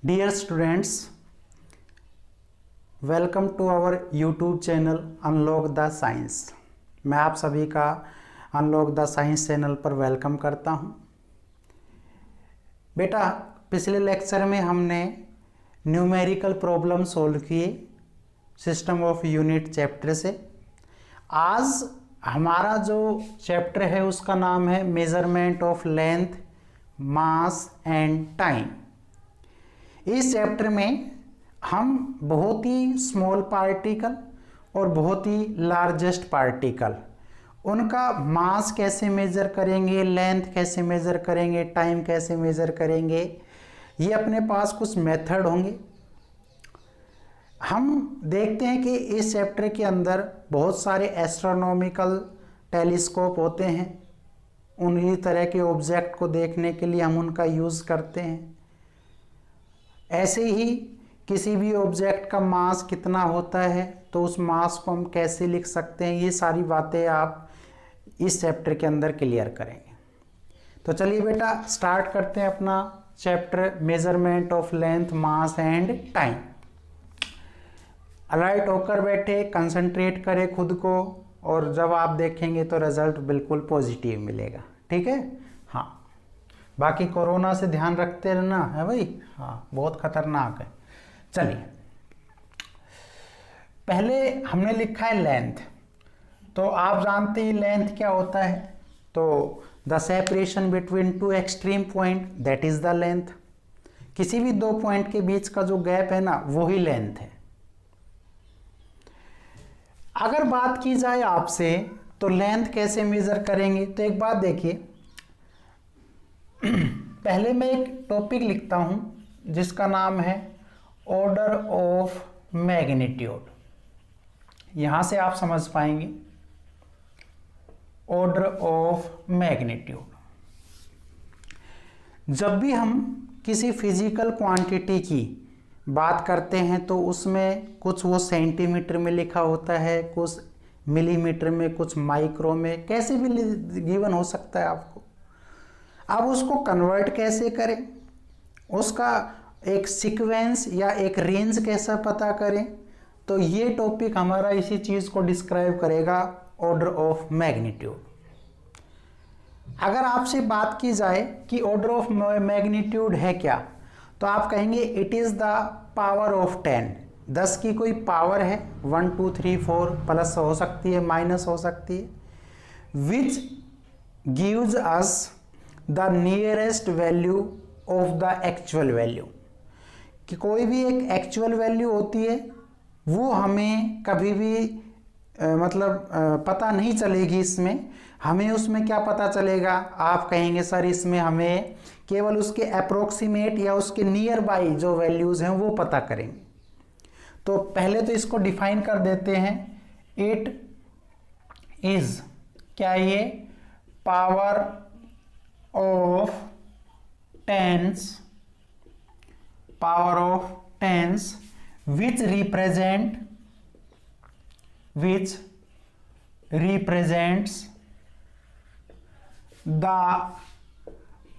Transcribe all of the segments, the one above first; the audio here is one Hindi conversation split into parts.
Dear students, welcome to our YouTube channel unlock the science. मैं आप सभी का अनलॉक द साइंस चैनल पर वेलकम करता हूं। बेटा, पिछले लेक्चर में हमने न्यूमेरिकल प्रॉब्लम सॉल्व किए सिस्टम ऑफ यूनिट चैप्टर से। आज हमारा जो चैप्टर है उसका नाम है measurement of length, mass and time. इस चैप्टर में हम बहुत ही स्मॉल पार्टिकल और बहुत ही लार्जेस्ट पार्टिकल, उनका मास कैसे मेजर करेंगे, लेंथ कैसे मेजर करेंगे, टाइम कैसे मेजर करेंगे, ये अपने पास कुछ मेथड होंगे। हम देखते हैं कि इस चैप्टर के अंदर बहुत सारे एस्ट्रोनॉमिकल टेलीस्कोप होते हैं। उन्हीं तरह के ऑब्जेक्ट को देखने के लिए हम उनका यूज़ करते हैं। ऐसे ही किसी भी ऑब्जेक्ट का मास कितना होता है तो उस मास को हम कैसे लिख सकते हैं, ये सारी बातें आप इस चैप्टर के अंदर क्लियर करेंगे। तो चलिए बेटा स्टार्ट करते हैं अपना chapter measurement of length, mass and time. Alert होकर बैठे, कंसंट्रेट करें खुद को, और जब आप देखेंगे तो रिजल्ट बिल्कुल पॉजिटिव मिलेगा। ठीक है? हाँ, बाकी कोरोना से ध्यान रखते रहना है भाई। हाँ, बहुत खतरनाक है। चलिए, पहले हमने लिखा है लेंथ। तो आप जानते ही लेंथ क्या होता है। तो the separation between two extreme point, that is the length. किसी भी दो पॉइंट के बीच का जो गैप है ना, वो ही लेंथ है। अगर बात की जाए आपसे तो लेंथ कैसे मेजर करेंगे, तो एक बात देखिए। पहले मैं एक टॉपिक लिखता हूं जिसका नाम है ऑर्डर ऑफ मैग्नीट्यूड। यहां से आप समझ पाएंगे ऑर्डर ऑफ मैग्नीट्यूड। जब भी हम किसी फिजिकल क्वांटिटी की बात करते हैं तो उसमें कुछ वो सेंटीमीटर में लिखा होता है, कुछ मिलीमीटर में, कुछ माइक्रो में, कैसे भी गिवन हो सकता है आपको। अब उसको कन्वर्ट कैसे करें, उसका एक सीक्वेंस या एक रेंज कैसा पता करें, तो ये टॉपिक हमारा इसी चीज़ को डिस्क्राइब करेगा, ऑर्डर ऑफ मैग्नीट्यूड। अगर आपसे बात की जाए कि ऑर्डर ऑफ मैग्नीट्यूड है क्या, तो आप कहेंगे it is the power of 10। 10 की कोई पावर है, 1 2 3 4, प्लस हो सकती है, माइनस हो सकती है, which gives us the nearest value of the actual value. कि कोई भी एक एक्चुअल वैल्यू होती है वो हमें कभी भी पता नहीं चलेगी। इसमें हमें उसमें क्या पता चलेगा, आप कहेंगे सर इसमें हमें केवल उसके अप्रोक्सीमेट या उसके नियर बाई जो वैल्यूज हैं वो पता करेंगे। तो पहले तो इसको डिफाइन कर देते हैं। इट इज, क्या ये, power of tens, power of tens which represents the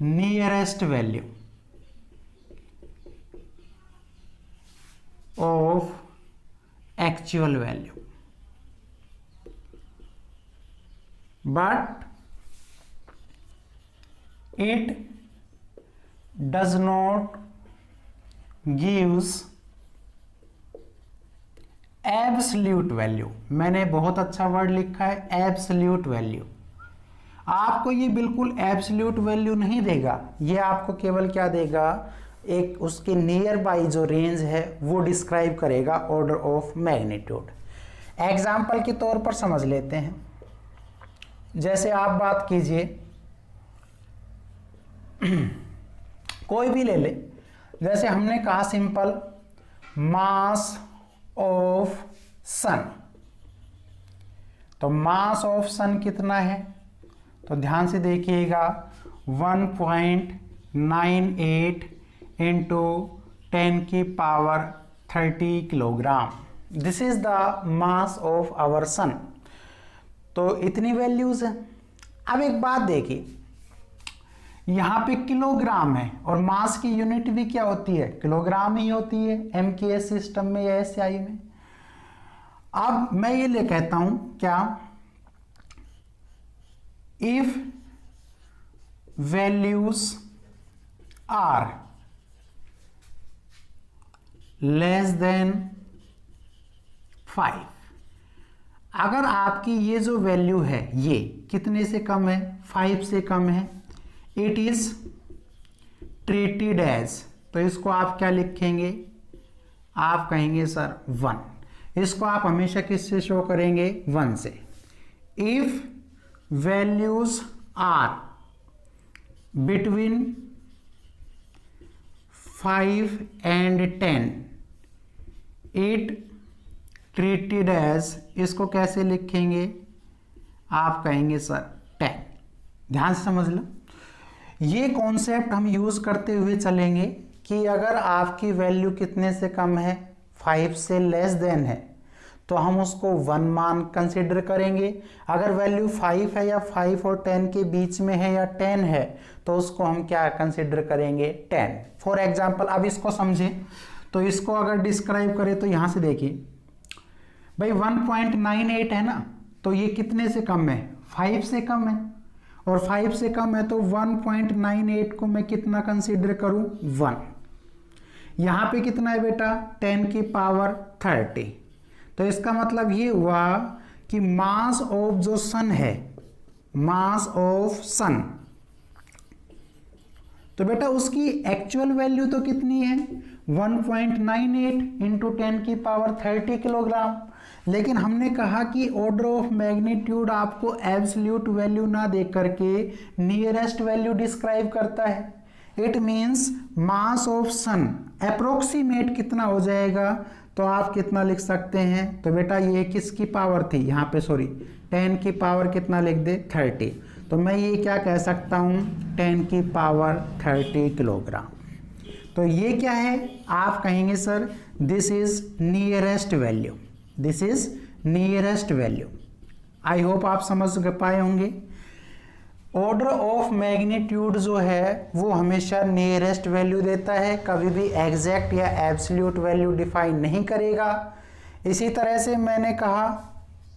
nearest value of actual value, but it does not gives absolute value. मैंने बहुत अच्छा वर्ड लिखा है, एब्सल्यूट वैल्यू। आपको ये बिल्कुल एब्सल्यूट वैल्यू नहीं देगा, ये आपको केवल क्या देगा, एक उसके नियर बाई जो रेंज है वो डिस्क्राइब करेगा ऑर्डर ऑफ मैग्नीट्यूड। एग्जाम्पल के तौर पर समझ लेते हैं। जैसे आप बात कीजिए, कोई भी ले ले, जैसे हमने कहा सिंपल मास ऑफ सन। तो मास ऑफ सन कितना है, तो ध्यान से देखिएगा, 1.98 इंटू 10 की power 30 kilogram. This is the mass of our sun. तो इतनी वैल्यूज है। अब एक बात देखिए, यहाँ पे किलोग्राम है और मास की यूनिट भी क्या होती है, किलोग्राम ही होती है एमकेएस सिस्टम में या एसआई में। अब मैं ये ले कहता हूं क्या, if values are less than 5, अगर आपकी ये जो वैल्यू है ये कितने से कम है, 5 से कम है, इट इज ट्रीटेड एज, तो इसको आप क्या लिखेंगे, आप कहेंगे सर 1। इसको आप हमेशा किससे शो करेंगे, 1 से। If values are between 5 and 10 it treated as, इसको कैसे लिखेंगे, आप कहेंगे सर 10। ध्यान से समझ लो, ये कॉन्सेप्ट हम यूज करते हुए चलेंगे कि अगर आपकी वैल्यू कितने से कम है, 5 से लेस देन है, तो हम उसको 1 मान कंसिडर करेंगे। अगर वैल्यू 5 है या 5 और 10 के बीच में है या 10 है, तो उसको हम क्या कंसिडर करेंगे, 10। फॉर एग्जाम्पल अब इसको समझें, तो इसको अगर डिस्क्राइब करें तो यहां से देखिए भाई 1.98 है ना, तो ये कितने से कम है, 5 से कम है, और 5 से कम है तो 1.98 को मैं कितना कंसिडर करूं, 1। यहां पे कितना है बेटा, 10 की पावर 30। तो इसका मतलब ये हुआ कि मास ऑफ जो सन है, मास ऑफ सन, तो बेटा उसकी एक्चुअल वैल्यू तो कितनी है, 1.98 इंटू 10 की पावर 30 किलोग्राम। लेकिन हमने कहा कि ऑर्डर ऑफ मैग्नीट्यूड आपको एब्सोल्यूट वैल्यू ना दे करके नियरेस्ट वैल्यू डिस्क्राइब करता है। It means mass of sun approximate कितना हो जाएगा, तो आप कितना लिख सकते हैं, तो बेटा ये किसकी पावर थी यहाँ पे, सॉरी 10 की पावर कितना लिख दे, 30। तो मैं ये क्या कह सकता हूँ, 10 की पावर 30 किलोग्राम। तो ये क्या है, आप कहेंगे sir this is nearest value, this is nearest value. I hope आप समझ पाए होंगे। ऑर्डर ऑफ मैग्नीट्यूड जो है वो हमेशा नियरेस्ट वैल्यू देता है, कभी भी एग्जैक्ट या एब्सोल्यूट वैल्यू डिफाइन नहीं करेगा। इसी तरह से मैंने कहा,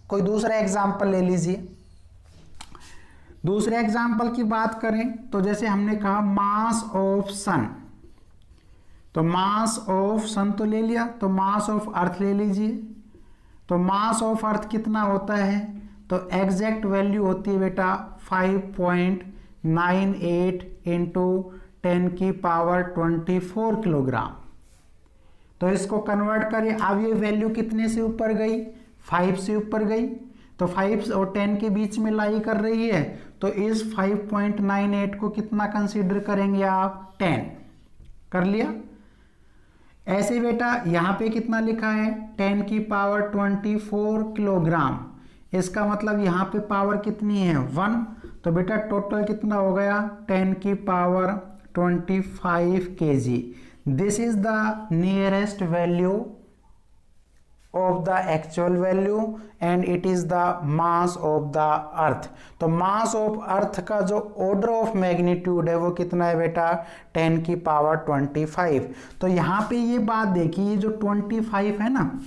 कोई दूसरा एग्जांपल ले लीजिए। दूसरे एग्जांपल की बात करें तो जैसे हमने कहा मास ऑफ सन, तो मास ऑफ सन तो ले लिया, तो मास ऑफ अर्थ ले लीजिए। तो मास ऑफ अर्थ कितना होता है, तो एग्जैक्ट वैल्यू होती है बेटा 5.98 इंटू 10 की पावर 24 किलोग्राम। तो इसको कन्वर्ट करिए, अब ये वैल्यू कितने से ऊपर गई, 5 से ऊपर गई, तो 5 और 10 के बीच में लाई कर रही है, तो इस 5.98 को कितना कंसीडर करेंगे आप, 10 कर लिया। ऐसे बेटा यहाँ पे कितना लिखा है, 10 की पावर 24 किलोग्राम, इसका मतलब यहाँ पे पावर कितनी है, 1। तो बेटा टोटल कितना हो गया, 10 की power 25 kg। This is the nearest value of the actual value and it is the mass of the अर्थ। तो मास ऑफ अर्थ का जो ऑर्डर ऑफ मैग्नीट्यूड है वो कितना है बेटा, 10 की पावर 25। तो यहाँ पे ये बात देखिए, ये जो 25 है ना,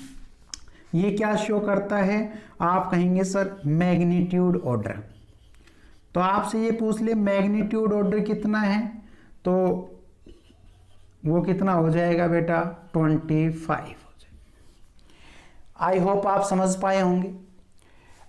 ये क्या शो करता है, आप कहेंगे सर मैग्नीट्यूड ऑर्डर। तो आपसे ये पूछ ले मैग्नीट्यूड ऑर्डर कितना है, तो वो कितना हो जाएगा बेटा, 25। आई होप आप समझ पाए होंगे।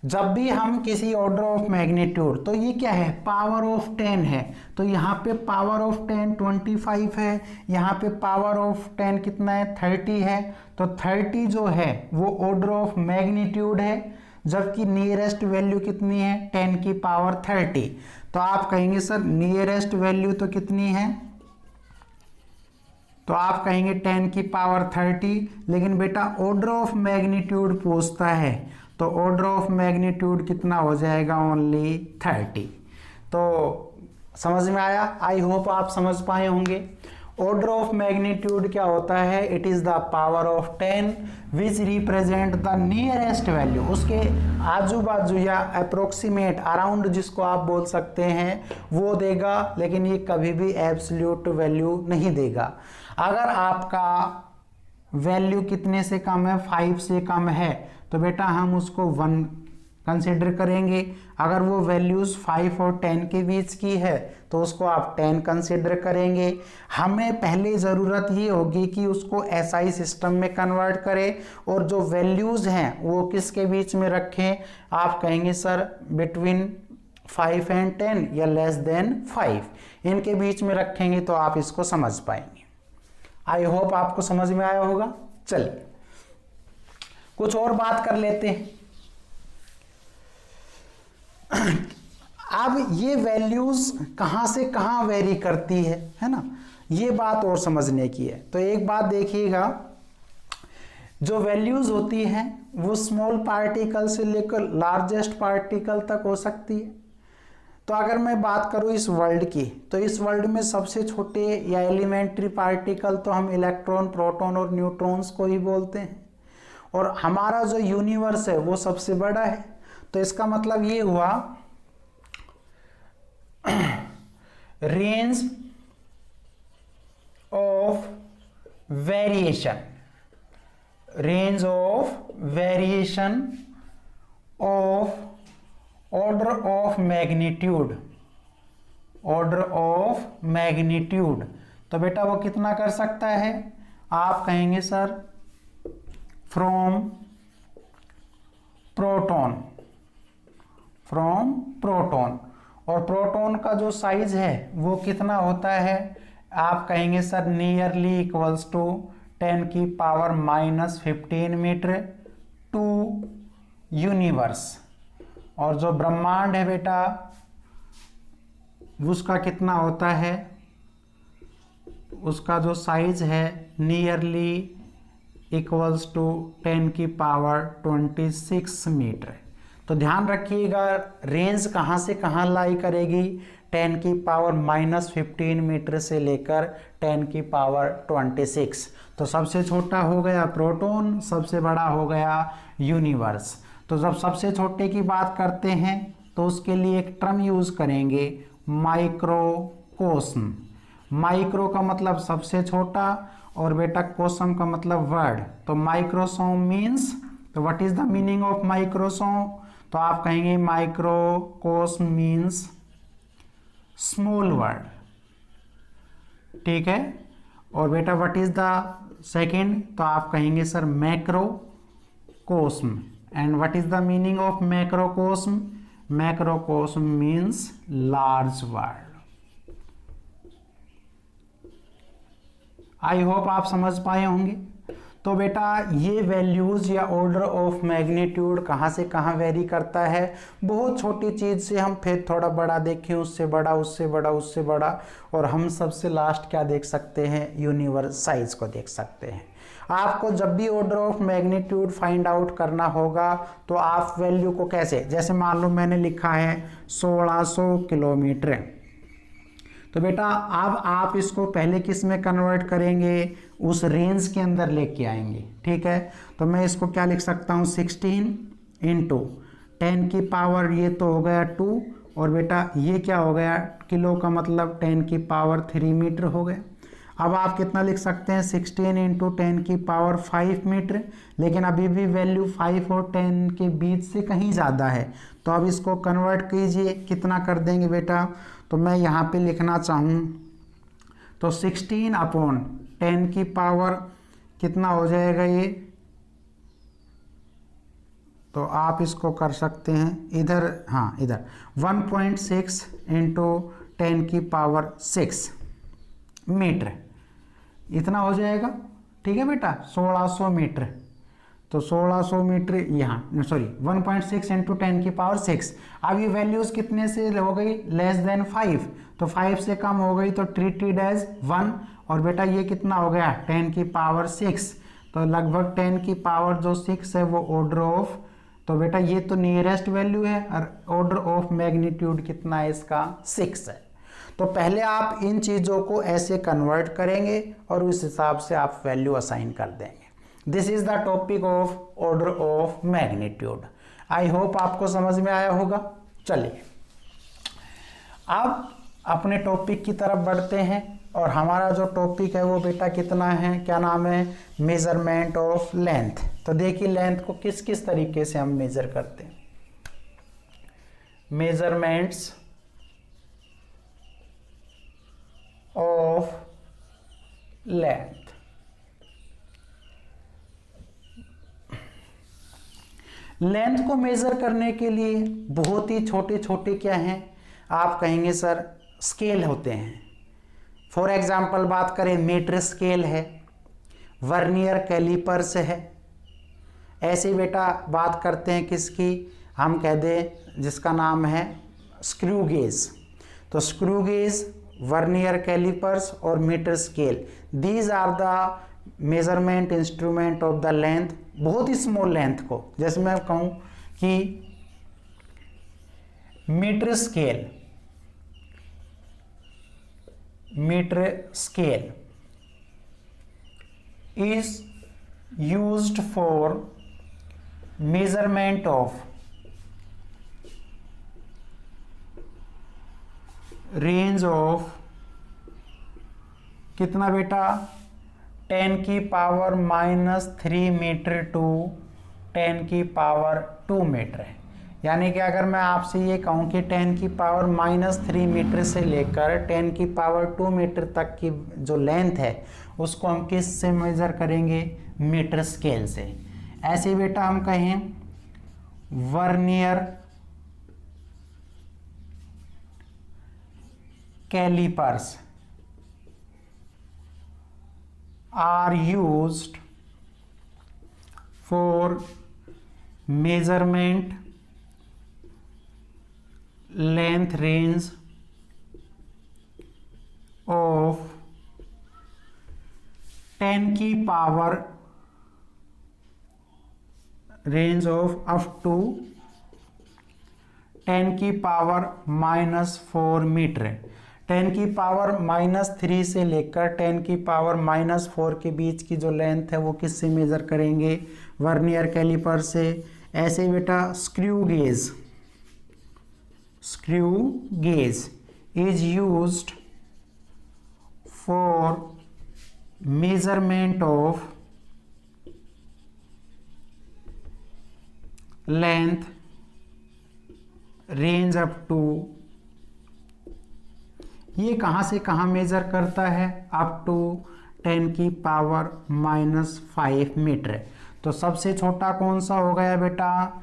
जब भी हम किसी ऑर्डर ऑफ मैग्नीट्यूड, तो ये क्या है, पावर ऑफ 10 है, तो यहाँ पे पावर ऑफ 10 25 है, यहाँ पे पावर ऑफ 10 कितना है, 30 है। तो 30 जो है वो ऑर्डर ऑफ मैग्नीट्यूड है, जबकि नियरेस्ट वैल्यू कितनी है, 10 की पावर 30। तो आप कहेंगे सर नियरेस्ट वैल्यू तो कितनी है, तो आप कहेंगे 10 की पावर 30। लेकिन बेटा ऑर्डर ऑफ मैग्नीट्यूड पूछता है, तो ऑर्डर ऑफ मैग्नीट्यूड कितना हो जाएगा, ओनली 30। तो समझ में आया, आई होप आप समझ पाए होंगे। ऑर्डर ऑफ मैग्नीट्यूड क्या होता है? It is the power of 10 which represent the nearest value, उसके आजू बाजू या अप्रोक्सीमेट अराउंड जिसको आप बोल सकते हैं वो देगा, लेकिन ये कभी भी एब्सोल्यूट वैल्यू नहीं देगा। अगर आपका वैल्यू कितने से कम है? 5 से कम है तो बेटा हम उसको 1 कंसिडर करेंगे। अगर वो वैल्यूज 5 और 10 के बीच की है तो उसको आप 10 कंसिडर करेंगे। हमें पहले ज़रूरत ये होगी कि उसको एसआई सिस्टम में कन्वर्ट करें और जो वैल्यूज़ हैं वो किसके बीच में रखें? आप कहेंगे सर बिटवीन 5 एंड 10 या लेस देन 5, इनके बीच में रखेंगे तो आप इसको समझ पाएंगे। आई होप आपको समझ में आया होगा। चलिए कुछ और बात कर लेते हैं। अब ये वैल्यूज कहां से कहां वेरी करती है ना, ये बात और समझने की है। तो एक बात देखिएगा, जो वैल्यूज होती हैं वो स्मॉल पार्टिकल से लेकर लार्जेस्ट पार्टिकल तक हो सकती है। तो अगर मैं बात करूं इस वर्ल्ड की, तो इस वर्ल्ड में सबसे छोटे या एलिमेंट्री पार्टिकल तो हम इलेक्ट्रॉन, प्रोटॉन और न्यूट्रॉन्स को ही बोलते हैं, और हमारा जो यूनिवर्स है वो सबसे बड़ा है। तो इसका मतलब ये हुआ range of variation, range of variation of order of magnitude, order of magnitude. तो बेटा वो कितना कर सकता है? आप कहेंगे sir from proton, from proton, और प्रोटॉन का जो साइज है वो कितना होता है? आप कहेंगे सर नियरली इक्वल्स टू 10 की पावर -15 मीटर टू यूनिवर्स। और जो ब्रह्मांड है बेटा उसका कितना होता है? उसका जो साइज है नियरली इक्वल्स टू 10 की पावर 26 मीटर। तो ध्यान रखिएगा रेंज कहाँ से कहाँ लाई करेगी? 10 की पावर -15 मीटर से लेकर 10 की पावर 26। तो सबसे छोटा हो गया प्रोटॉन, सबसे बड़ा हो गया यूनिवर्स। तो जब सबसे छोटे की बात करते हैं तो उसके लिए एक टर्म यूज करेंगे माइक्रोकोस्म। माइक्रो का मतलब सबसे छोटा और बेटा कोसम का मतलब वर्ड। तो माइक्रोसोम मीन्स, तो what is the meaning of microsome? तो आप कहेंगे माइक्रोकोस्म मीन्स स्मॉल वर्ड, ठीक है। और बेटा व्हाट इज द सेकंड? तो आप कहेंगे sir macrocosm. And what is the meaning of macrocosm? Macrocosm means large word. I hope आप समझ पाए होंगे। तो बेटा ये वैल्यूज या ऑर्डर ऑफ मैग्नीट्यूड कहाँ से कहाँ वेरी करता है। बहुत छोटी चीज़ से हम फिर थोड़ा बड़ा देखें, उससे बड़ा, उससे बड़ा, उससे बड़ा, और हम सबसे लास्ट क्या देख सकते हैं? यूनिवर्स साइज को देख सकते हैं। आपको जब भी order of magnitude find out करना होगा तो आप वैल्यू को कैसे, जैसे मान लो मैंने लिखा है 1600 किलोमीटर, तो बेटा अब आप इसको पहले किस में कन्वर्ट करेंगे? उस रेंज के अंदर लेके आएंगे, ठीक है। तो मैं इसको क्या लिख सकता हूँ? 16 इंटू 10 की पावर, ये तो हो गया 2, और बेटा ये क्या हो गया? किलो का मतलब 10 की पावर 3 मीटर हो गया। अब आप कितना लिख सकते हैं? 16 इंटू 10 की पावर 5 मीटर, लेकिन अभी भी वैल्यू 5 और 10 के बीच से कहीं ज़्यादा है। तो अब इसको कन्वर्ट कीजिए, कितना कर देंगे बेटा? तो मैं यहाँ पे लिखना चाहूँ तो 16/10 की पावर कितना हो जाएगा ये? तो आप इसको कर सकते हैं इधर, हाँ इधर 1.6 इंटू 10 की पावर 6 मीटर, इतना हो जाएगा, ठीक है बेटा। 1600 मीटर, तो 1600 मीटर यहाँ, सॉरी 1.6 इंटू 10 की पावर 6। अब ये वैल्यूज कितने से हो गई? लेस देन 5, तो 5 से कम हो गई तो ट्रीटेड एज 1। और बेटा ये कितना हो गया? 10 की पावर 6, तो लगभग 10 की पावर जो 6 है वो ऑर्डर ऑफ, तो बेटा ये तो नियरेस्ट वैल्यू है, और ऑर्डर ऑफ मैग्नीट्यूड कितना है इसका? 6 है। तो पहले आप इन चीज़ों को ऐसे कन्वर्ट करेंगे और उस हिसाब से आप वैल्यू असाइन कर देंगे। This is the topic of order of magnitude. I hope आपको समझ में आया होगा। चलिए अब अपने टॉपिक की तरफ बढ़ते हैं और हमारा जो टॉपिक है वो बेटा कितना है, क्या नाम है, मेजरमेंट ऑफ लेंथ। तो देखिए लेंथ को किस किस तरीके से हम मेजर करते हैं। Measurements of length. लेंथ को मेजर करने के लिए बहुत ही छोटे छोटे क्या हैं, आप कहेंगे सर स्केल होते हैं। फॉर एग्जाम्पल बात करें मीटर स्केल है, वर्नियर कैलिपर्स है। ऐसे बेटा बात करते हैं किसकी, हम कह दें जिसका नाम है स्क्रू गेज। तो स्क्रू गेज, वर्नियर कैलिपर्स और metre scale, these are the measurement instrument of the length. बहुत ही स्मॉल लेंथ को, जैसे मैं कहूँ कि metre scale is used for measurement of range of कितना बेटा 10⁻³ मीटर टू 10⁻² मीटर है। यानी कि अगर मैं आपसे ये कहूँ कि 10⁻³ मीटर से लेकर 10⁻² मीटर तक की जो लेंथ है उसको हम किस से मेज़र करेंगे, मीटर स्केल से। ऐसे बेटा हम कहें vernier callipers are used for measurement length range of 10⁻, range of up to 10⁻⁻4 मीटर। 10⁻³ से लेकर 10⁻⁻4 के बीच की जो लेंथ है वो किससे मेजर करेंगे, वर्नियर कैलिपर से। ऐसे बेटा screw gauge is used for measurement of length range up to, ये कहाँ से कहाँ मेजर करता है, अप टू 10⁻⁻5 मीटर। तो सबसे छोटा कौन सा हो गया बेटा,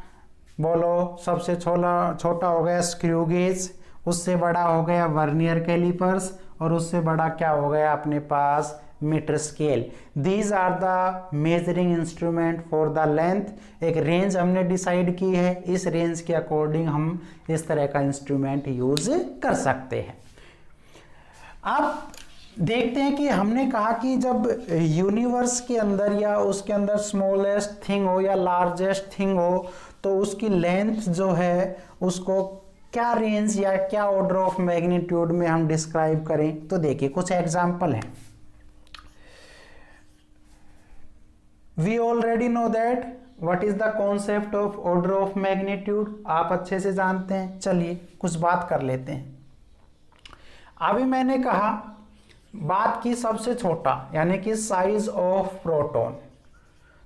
बोलो, सबसे छोटा हो गया स्क्रू गेज, उससे बड़ा हो गया वर्नियर कैलिपर्स और उससे बड़ा क्या हो गया अपने पास metre scale. These are the measuring instrument for the length. एक रेंज हमने डिसाइड की है, इस रेंज के अकॉर्डिंग हम इस तरह का इंस्ट्रूमेंट यूज कर सकते हैं। अब देखते हैं कि हमने कहा कि जब यूनिवर्स के अंदर या उसके अंदर स्मॉलेस्ट थिंग हो या लार्जेस्ट थिंग हो तो उसकी लेंथ जो है उसको क्या रेंज या क्या ऑर्डर ऑफ मैग्नीट्यूड में हम डिस्क्राइब करें। तो देखिए कुछ एग्जांपल हैं। We already know that what is the concept of order of magnitude, आप अच्छे से जानते हैं। चलिए कुछ बात कर लेते हैं। अभी मैंने कहा बात की सबसे छोटा यानी कि साइज ऑफ प्रोटॉन।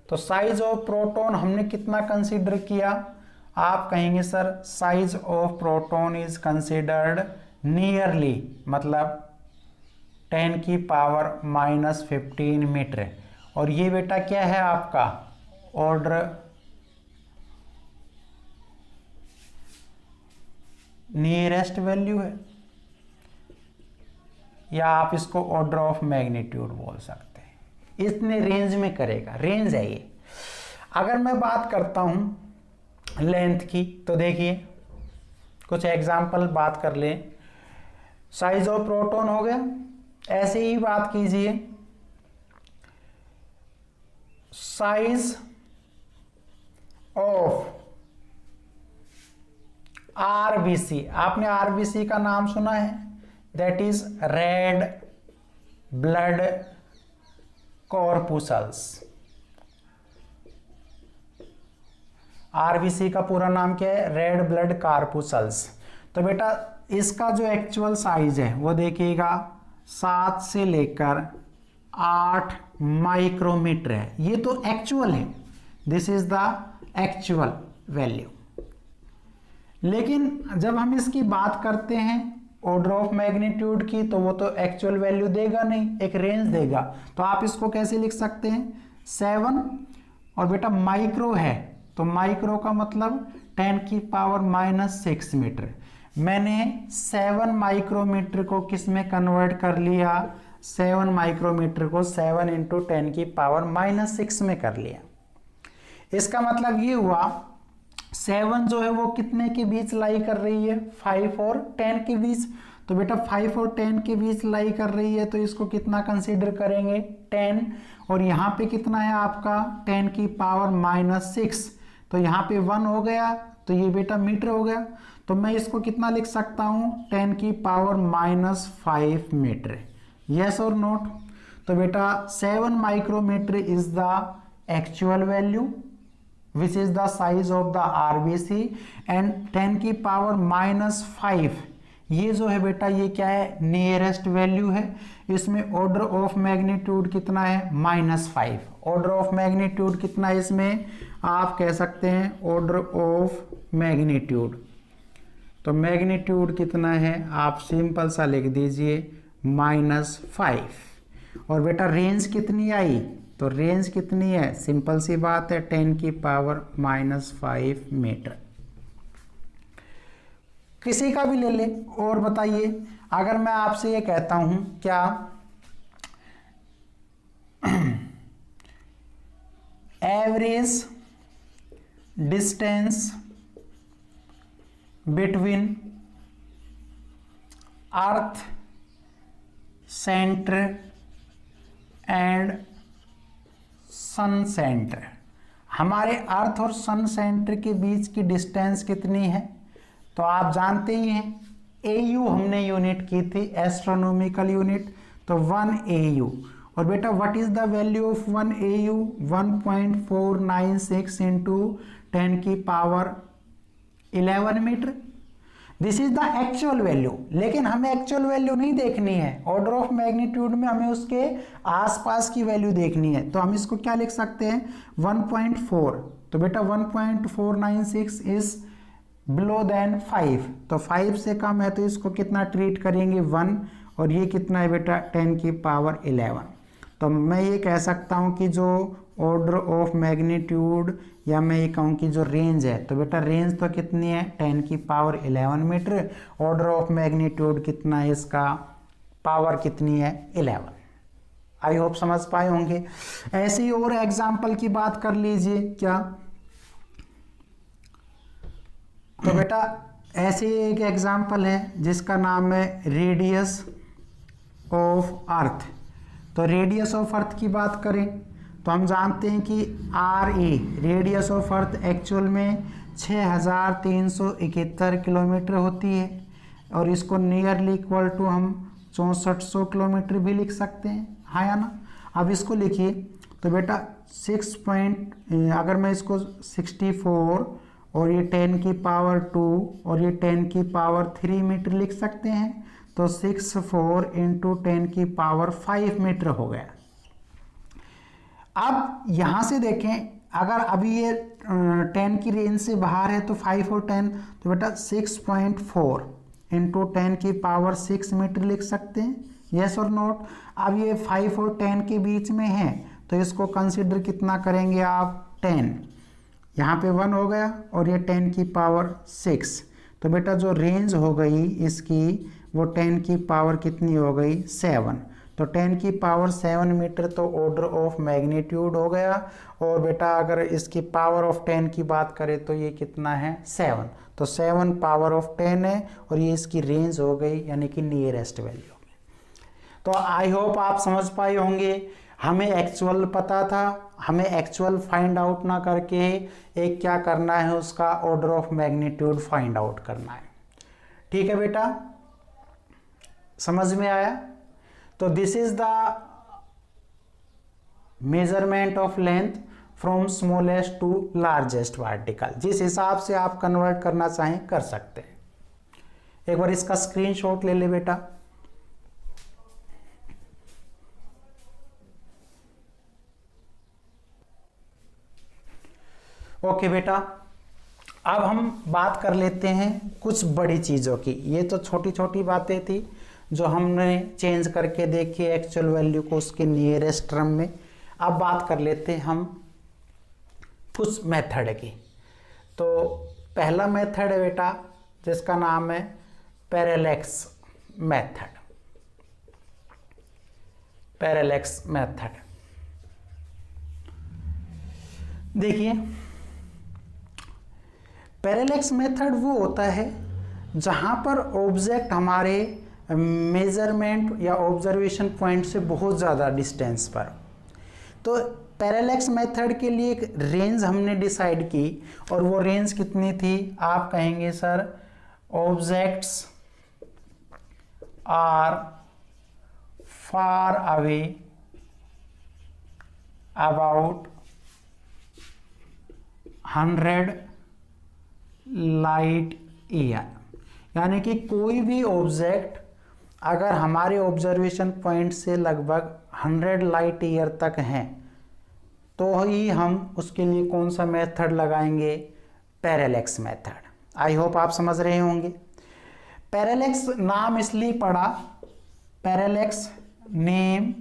तो साइज ऑफ प्रोटॉन हमने कितना कंसीडर किया, आप कहेंगे sir size of proton is considered nearly, मतलब 10⁻⁻15 मीटर। और ये बेटा क्या है आपका ऑर्डर नियरेस्ट वैल्यू है, या आप इसको ऑर्डर ऑफ मैग्नीट्यूड बोल सकते हैं। इतने रेंज में करेगा, रेंज है ये। अगर मैं बात करता हूं लेंथ की तो देखिए कुछ एग्जाम्पल बात कर लें। साइज ऑफ प्रोटॉन हो गया, ऐसे ही बात कीजिए साइज ऑफ आरबीसी। आपने आरबीसी का नाम सुना है, that is red blood corpuscles. RBC का पूरा नाम क्या है? Red blood corpuscles. तो बेटा इसका जो एक्चुअल साइज है वो देखिएगा 7 से लेकर 8 माइक्रोमीटर है। ये तो एक्चुअल है, this is the actual value. लेकिन जब हम इसकी बात करते हैं ऑर्डर ऑफ मैग्नीट्यूड की, तो वो तो एक्चुअल वैल्यू देगा नहीं, एक रेंज देगा। तो आप इसको कैसे लिख सकते हैं? 7 और बेटा माइक्रो है तो माइक्रो का मतलब 10⁻⁻6 मीटर। मैंने 7 माइक्रोमीटर को किस में कन्वर्ट कर लिया? 7 माइक्रोमीटर को 7 × 10⁻⁻6 में कर लिया। इसका मतलब ये हुआ 7 जो है वो कितने के बीच लाई कर रही है? 5 और 10 के बीच। तो बेटा 5 और 10 के बीच लाई कर रही है तो इसको कितना कंसीडर करेंगे? 10। और यहाँ पे कितना है आपका? 10⁻⁻6। तो यहाँ पे 1 हो गया तो ये बेटा मीटर हो गया। तो मैं इसको कितना लिख सकता हूँ? 10⁻⁻5 मीटर। यस और नोट? तो बेटा 7 micrometre is the actual value which is the size of the RBC and 10⁻⁻5 ये जो है बेटा ये क्या है? नियरेस्ट वैल्यू है। इसमें ऑर्डर ऑफ मैग्नीट्यूड कितना है? -5। ऑर्डर ऑफ मैग्नीट्यूड कितना है इसमें? आप कह सकते हैं ऑर्डर ऑफ मैग्नीट्यूड। तो मैग्नीट्यूड कितना है? आप सिंपल सा लिख दीजिए -5। और बेटा रेंज कितनी आई? तो रेंज कितनी है? सिंपल सी बात है 10⁻⁻5 मीटर। किसी का भी ले ले। और बताइए अगर मैं आपसे ये कहता हूं क्या average distance between earth centre and sun centre, हमारे अर्थ और सन सेंटर के बीच की डिस्टेंस कितनी है? तो आप जानते ही हैं AU हमने यूनिट की थी, एस्ट्रोनॉमिकल यूनिट। तो 1 AU। और बेटा what is the value of 1 AU? 1.496 × 10⁻11 metre. This is the actual value. लेकिन हमें एक्चुअल वैल्यू नहीं देखनी है, ऑर्डर ऑफ मैग्नीट्यूड में हमें उसके आसपास की वैल्यू देखनी है। तो हम इसको क्या लिख सकते हैं? 1.4। तो बेटा 1.496 इज बिलो देन 5। तो 5 से कम है तो इसको कितना ट्रीट करेंगे? 1। और ये कितना है बेटा? 10⁻11। तो मैं ये कह सकता हूँ कि जो ऑर्डर ऑफ मैग्नीट्यूड या मैं ये कहूँ कि जो रेंज है, तो बेटा रेंज तो कितनी है? 10⁻11 मीटर। ऑर्डर ऑफ मैग्नीट्यूड कितना है इसका? पावर कितनी है? 11। आई होप समझ पाए होंगे। ऐसे ही और एग्जाम्पल की बात कर लीजिए। क्या? तो बेटा ऐसे एक एग्जाम्पल है जिसका नाम है रेडियस ऑफ अर्थ। तो रेडियस ऑफ अर्थ की बात करें तो हम जानते हैं कि RE radius of earth actual में 6371 किलोमीटर होती है। और इसको नियरली इक्वल टू हम 6400 किलोमीटर भी लिख सकते हैं, हाँ या ना? अब इसको लिखिए तो बेटा अगर मैं इसको 64 और ये 10⁻2 और ये 10⁻3 मीटर लिख सकते हैं। तो 64 × 10⁻5 मीटर हो गया। अब यहां से देखें, अगर अभी ये 10 की रेंज से बाहर है तो 5 और 10, तो बेटा 6.4 × 10⁻6 मीटर लिख सकते हैं। यस और नोट? अब ये 5 और 10 के बीच में है तो इसको कंसिडर कितना करेंगे आप? 10। यहाँ पे 1 हो गया और ये 10⁻6। तो बेटा जो रेंज हो गई इसकी वो 10 की पावर कितनी हो गई? 7। तो 10⁻7 मीटर तो ऑर्डर ऑफ मैग्नीट्यूड हो गया। और बेटा अगर इसकी पावर ऑफ 10 की बात करें तो ये कितना है? 7। तो 7 पावर ऑफ 10 है और ये इसकी रेंज हो गई, यानी कि नियरेस्ट वैल्यू। तो आई होप आप समझ पाए होंगे। हमें एक्चुअल पता था, हमें एक्चुअल फाइंड आउट ना करके एक क्या करना है, उसका order of magnitude find out करना है। ठीक है बेटा? समझ में आया? तो this is the measurement of length from smallest to largest particle. जिस हिसाब से आप कन्वर्ट करना चाहें कर सकते हैं। एक बार इसका स्क्रीनशॉट ले ले बेटा। ओके बेटा, अब हम बात कर लेते हैं कुछ बड़ी चीज़ों की। ये तो छोटी छोटी बातें थी जो हमने चेंज करके देखी एक्चुअल वैल्यू को उसके नियरेस्ट टर्म में। अब बात कर लेते हैं हम कुछ मेथड की। तो पहला मेथड है बेटा जिसका नाम है पैरेलैक्स मेथड। पैरेलैक्स मेथड देखिए, पैरेलैक्स मेथड वो होता है जहाँ पर ऑब्जेक्ट हमारे मेजरमेंट या ऑब्जर्वेशन पॉइंट से बहुत ज़्यादा डिस्टेंस पर। तो पैरेलैक्स मेथड के लिए एक रेंज हमने डिसाइड की, और वो रेंज कितनी थी? आप कहेंगे sir objects are far away about 100 light year. यानी कि कोई भी ऑब्जेक्ट अगर हमारे ऑब्जर्वेशन पॉइंट से लगभग 100 लाइट ईयर तक हैं तो ही हम उसके लिए कौन सा मेथड लगाएंगे? Parallax method. आई होप आप समझ रहे होंगे। पैरेलैक्स नाम इसलिए पड़ा, पैरेलैक्स नेम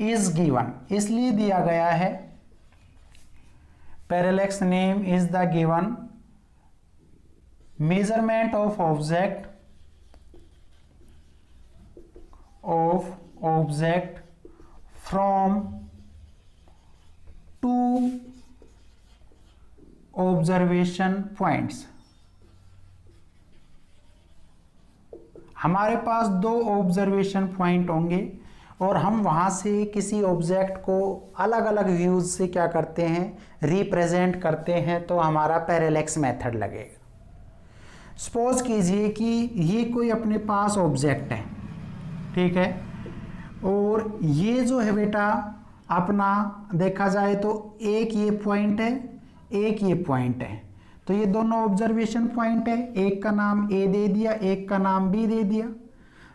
इज गिवन, इसलिए दिया गया है। Parallax name is the given measurement of object from two observation points। हमारे पास दो ऑब्जर्वेशन पॉइंट होंगे और हम वहां से किसी ऑब्जेक्ट को अलग अलग व्यूज से क्या करते हैं? रिप्रेजेंट करते हैं। तो हमारा पैरेलैक्स मेथड लगेगा। सपोज कीजिए कि ये कोई अपने पास ऑब्जेक्ट है, ठीक है, और ये जो है बेटा अपना देखा जाए तो एक ये पॉइंट है, एक ये पॉइंट है। तो ये दोनों ऑब्जर्वेशन पॉइंट है, एक का नाम ए दे दिया, एक का नाम बी दे दिया।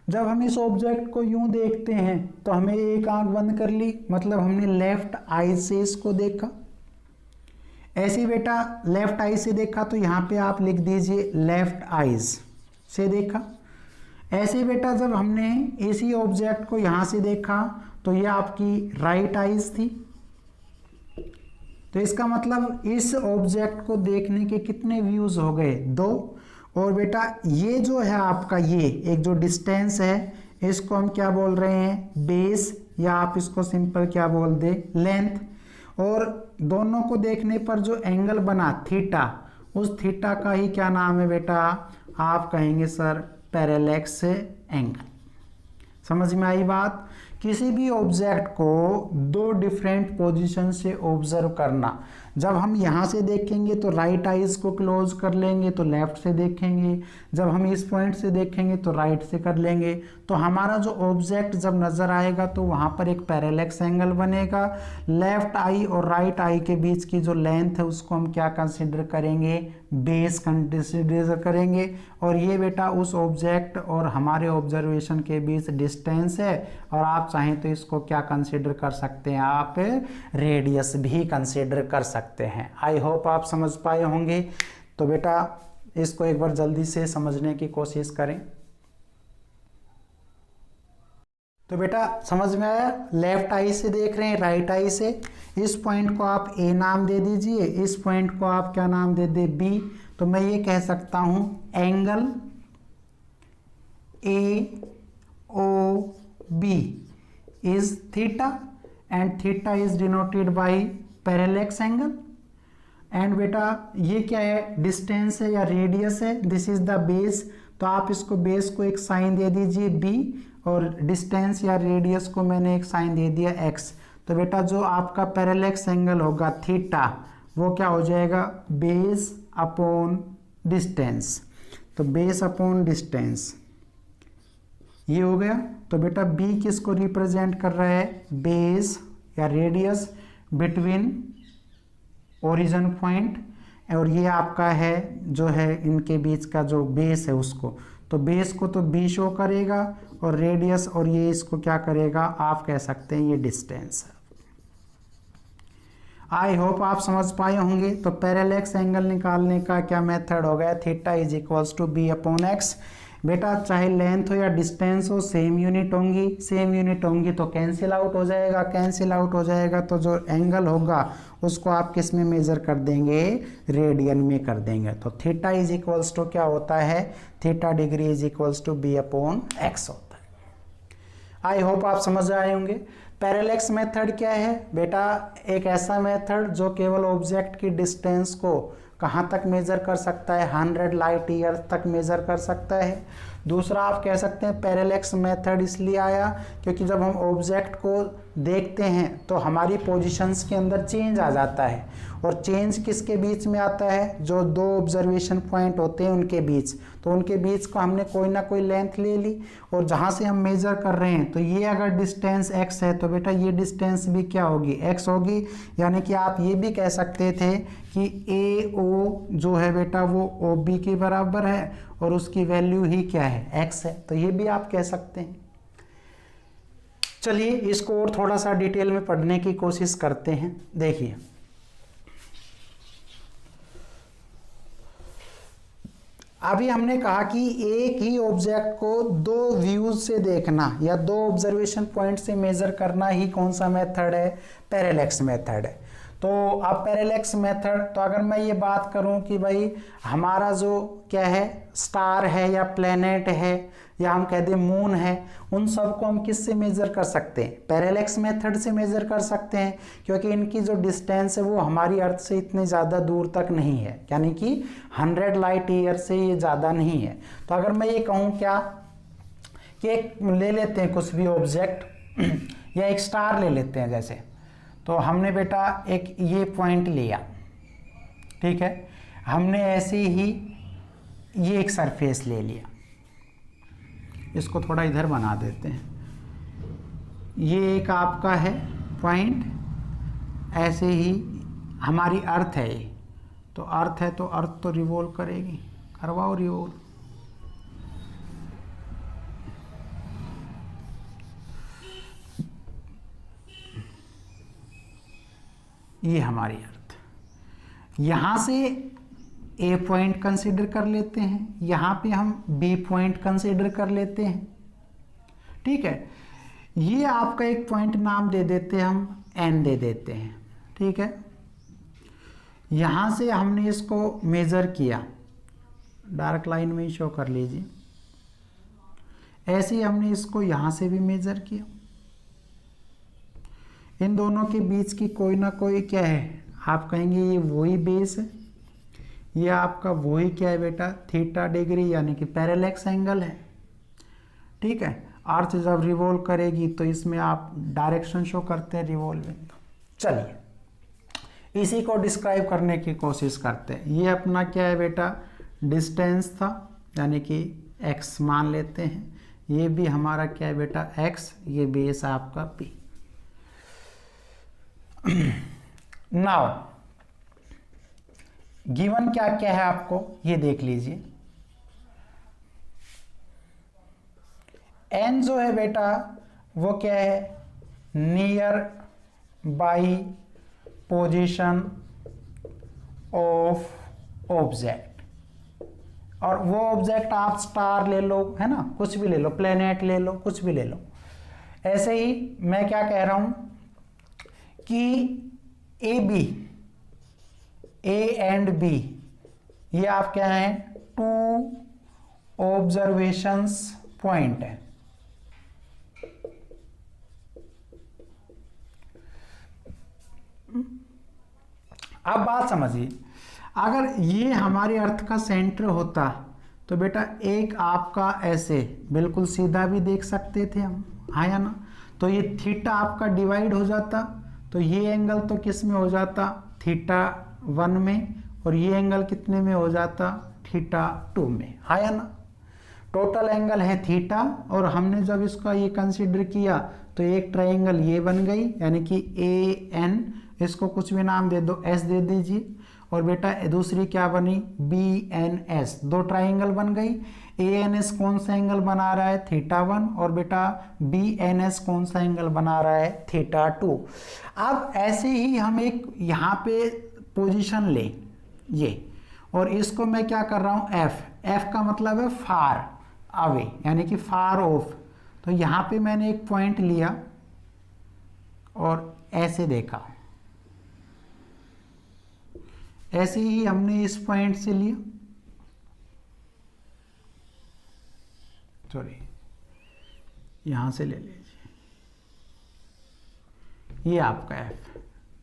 जब हम इस ऑब्जेक्ट को यूं देखते हैं तो हमें एक आंख बंद कर ली, मतलब हमने लेफ्ट आई से इसको देखा। ऐसे बेटा लेफ्ट आई से देखा तो यहाँ पे आप लिख दीजिए लेफ्ट आईज से देखा। ऐसे बेटा जब हमने इसी ऑब्जेक्ट को यहाँ से देखा तो ये आपकी राइट आईज थी। तो इसका मतलब इस ऑब्जेक्ट को देखने के कितने व्यूज हो गए? 2। और बेटा ये जो है आपका ये एक जो डिस्टेंस है इसको हम क्या बोल रहे हैं? बेस, या आप इसको सिंपल क्या बोल दे? लेंथ। और दोनों को देखने पर जो एंगल बना थीटा, उस थीटा का ही क्या नाम है बेटा? आप कहेंगे सर पैरेलैक्स एंगल। समझ में आई बात? किसी भी ऑब्जेक्ट को दो डिफरेंट पोजीशन से ऑब्जर्व करना। जब हम यहाँ से देखेंगे तो राइट आइज को क्लोज कर लेंगे तो लेफ्ट से देखेंगे, जब हम इस पॉइंट से देखेंगे तो राइट से कर लेंगे। तो हमारा जो ऑब्जेक्ट जब नज़र आएगा तो वहाँ पर एक पैरेलैक्स एंगल बनेगा। लेफ्ट आई और राइट आई के बीच की जो लेंथ है उसको हम क्या कंसिडर करेंगे? बेस कंसिडर करेंगे। और ये बेटा उस ऑब्जेक्ट और हमारे ऑब्जर्वेशन के बीच डिस्टेंस है, और आप चाहें तो इसको क्या कंसिडर कर सकते हैं? आप रेडियस भी कंसिडर कर सकते हैं। आई होप आप समझ पाए होंगे। तो बेटा इसको एक बार जल्दी से समझने की कोशिश करें। तो बेटा समझ में आया? लेफ्ट आई से देख रहे हैं, राइट आई से। इस पॉइंट को आप ए नाम दे दीजिए, इस पॉइंट को आप क्या नाम दे दे? बी। तो मैं ये कह सकता हूं angle A O B is theta and theta is denoted by parallax angle. And बेटा ये क्या है? डिस्टेंस है या रेडियस है? This is the base. तो आप इसको बेस को एक साइन दे दीजिए बी, और डिस्टेंस या रेडियस को मैंने एक साइन दे दिया एक्स। तो बेटा जो आपका पैरेलैक्स एंगल होगा थीटा, वो क्या हो जाएगा? Base upon distance. तो बेस अपॉन डिस्टेंस ये हो गया। तो बेटा बी किसको रिप्रेजेंट कर रहा है, बेस या रेडियस बिटवीन ओरिजिन पॉइंट, और ये आपका है जो है इनके बीच का जो बेस है उसको, तो बेस को तो बी शो करेगा और रेडियस और ये इसको क्या करेगा, आप कह सकते हैं ये डिस्टेंस है। आई होप आप समझ पाए होंगे। तो पैरेलैक्स एंगल निकालने का क्या मेथड हो गया, theta is equals to B upon X. बेटा चाहे लेंथ हो या डिस्टेंस हो सेम यूनिट होंगी, सेम यूनिट होंगी तो कैंसिल आउट हो जाएगा, कैंसिल आउट हो जाएगा तो जो एंगल होगा उसको आप किस में मेजर कर देंगे, रेडियन में कर देंगे। तो थीटा इज इक्वल्स टू क्या होता है, theta degree is equals to B upon X होता है। आई होप आप समझ आए होंगे। पैरेलैक्स मेथड क्या है बेटा, एक ऐसा मेथड जो केवल ऑब्जेक्ट की डिस्टेंस को कहाँ तक मेजर कर सकता है, 100 लाइट ईयर तक मेजर कर सकता है। दूसरा आप कह सकते हैं पैरेलैक्स मेथड इसलिए आया क्योंकि जब हम ऑब्जेक्ट को देखते हैं तो हमारी पोजीशंस के अंदर चेंज आ जाता है, और चेंज किसके बीच में आता है, जो दो ऑब्जर्वेशन पॉइंट होते हैं उनके बीच। तो उनके बीच को हमने कोई ना कोई लेंथ ले ली और जहाँ से हम मेजर कर रहे हैं तो ये अगर डिस्टेंस x है तो बेटा ये डिस्टेंस भी क्या होगी, x होगी। यानी कि आप ये भी कह सकते थे कि AO जो है बेटा वो OB के बराबर है और उसकी वैल्यू ही क्या है, x है। तो ये भी आप कह सकते हैं। चलिए इसको और थोड़ा सा डिटेल में पढ़ने की कोशिश करते हैं। देखिए अभी हमने कहा कि एक ही ऑब्जेक्ट को दो व्यूज से देखना या दो ऑब्जर्वेशन पॉइंट से मेजर करना ही कौन सा मेथड है, पैरेलैक्स मेथड है। तो अब पैरेलैक्स मेथड, तो अगर मैं ये बात करूं कि भाई हमारा जो क्या है स्टार है या प्लेनेट है या हम कह दें मून है, उन सबको हम किससे मेजर कर सकते हैं, पैरेलैक्स मेथड से मेजर कर सकते हैं, क्योंकि इनकी जो डिस्टेंस है वो हमारी अर्थ से इतनी ज़्यादा दूर तक नहीं है, यानी कि 100 लाइट ईयर से ये ज़्यादा नहीं है। तो अगर मैं ये कहूँ क्या कि एक ले लेते हैं कुछ भी ऑब्जेक्ट या एक स्टार ले लेते हैं जैसे, तो हमने बेटा एक ये पॉइंट लिया, ठीक है, हमने ऐसे ही ये एक सरफेस ले लिया, इसको थोड़ा इधर बना देते हैं, ये एक आपका है पॉइंट, ऐसे ही हमारी अर्थ है ये, तो अर्थ है तो अर्थ तो रिवॉल्व करेगी, करवाओ रिवॉल्व। ये हमारी अर्थ, यहाँ से ए पॉइंट कंसीडर कर लेते हैं, यहाँ पे हम बी पॉइंट कंसीडर कर लेते हैं, ठीक है। ये आपका एक पॉइंट नाम दे देते हैं हम, एन दे देते हैं, ठीक है। यहाँ से हमने इसको मेज़र किया, डार्क लाइन में ही शो कर लीजिए, ऐसे ही हमने इसको यहाँ से भी मेज़र किया। इन दोनों के बीच की कोई ना कोई क्या है, आप कहेंगे ये वही बेस है, ये आपका वही क्या है बेटा, थीटा डिग्री, यानी कि पैरेलैक्स एंगल है, ठीक है। अर्थ जब रिवॉल्व करेगी तो इसमें आप डायरेक्शन शो करते हैं रिवॉल्विंग। चलिए इसी को डिस्क्राइब करने की कोशिश करते हैं। ये अपना क्या है बेटा, डिस्टेंस था, यानी कि x मान लेते हैं, ये भी हमारा क्या है बेटा x, ये बेस आपका p। नाउ गिवन क्या क्या है आपको ये देख लीजिए। n जो है बेटा वो क्या है, near by position of object, और वो ऑब्जेक्ट आप स्टार ले लो, है ना, कुछ भी ले लो, प्लेनेट ले लो, कुछ भी ले लो। ऐसे ही मैं क्या कह रहा हूं कि A B, A and B, ये आप क्या हैं, टू ऑब्जर्वेशंस पॉइंट है। अब बात समझिए, अगर ये हमारे अर्थ का सेंटर होता तो बेटा एक आपका ऐसे बिल्कुल सीधा भी देख सकते थे हम, हाँ या ना, तो ये थीटा आपका डिवाइड हो जाता, तो ये एंगल तो किस में हो जाता, थीटा 1 में, और ये एंगल कितने में हो जाता, थीटा 2 में, हाँ या ना। टोटल एंगल है थीटा, और हमने जब इसका ये कंसीडर किया तो एक ट्रायंगल ये बन गई, यानी कि ए एन, इसको कुछ भी नाम दे दो, एस दे दीजिए, और बेटा दूसरी क्या बनी, बी एन एस, दो ट्रायंगल बन गई। ए एन एस कौन सा एंगल बना रहा है, थीटा 1, और बेटा बी एन एस कौन सा एंगल बना रहा है, थीटा 2। अब ऐसे ही हम एक यहाँ पे पोजीशन ले ये, और इसको मैं क्या कर रहा हूँ, एफ, एफ का मतलब है फार अवे, यानी कि फार ऑफ। तो यहाँ पे मैंने एक पॉइंट लिया और ऐसे देखा, ऐसे ही हमने इस पॉइंट से लिया, सॉरी यहां से ले लीजिए, ये आपका एफ।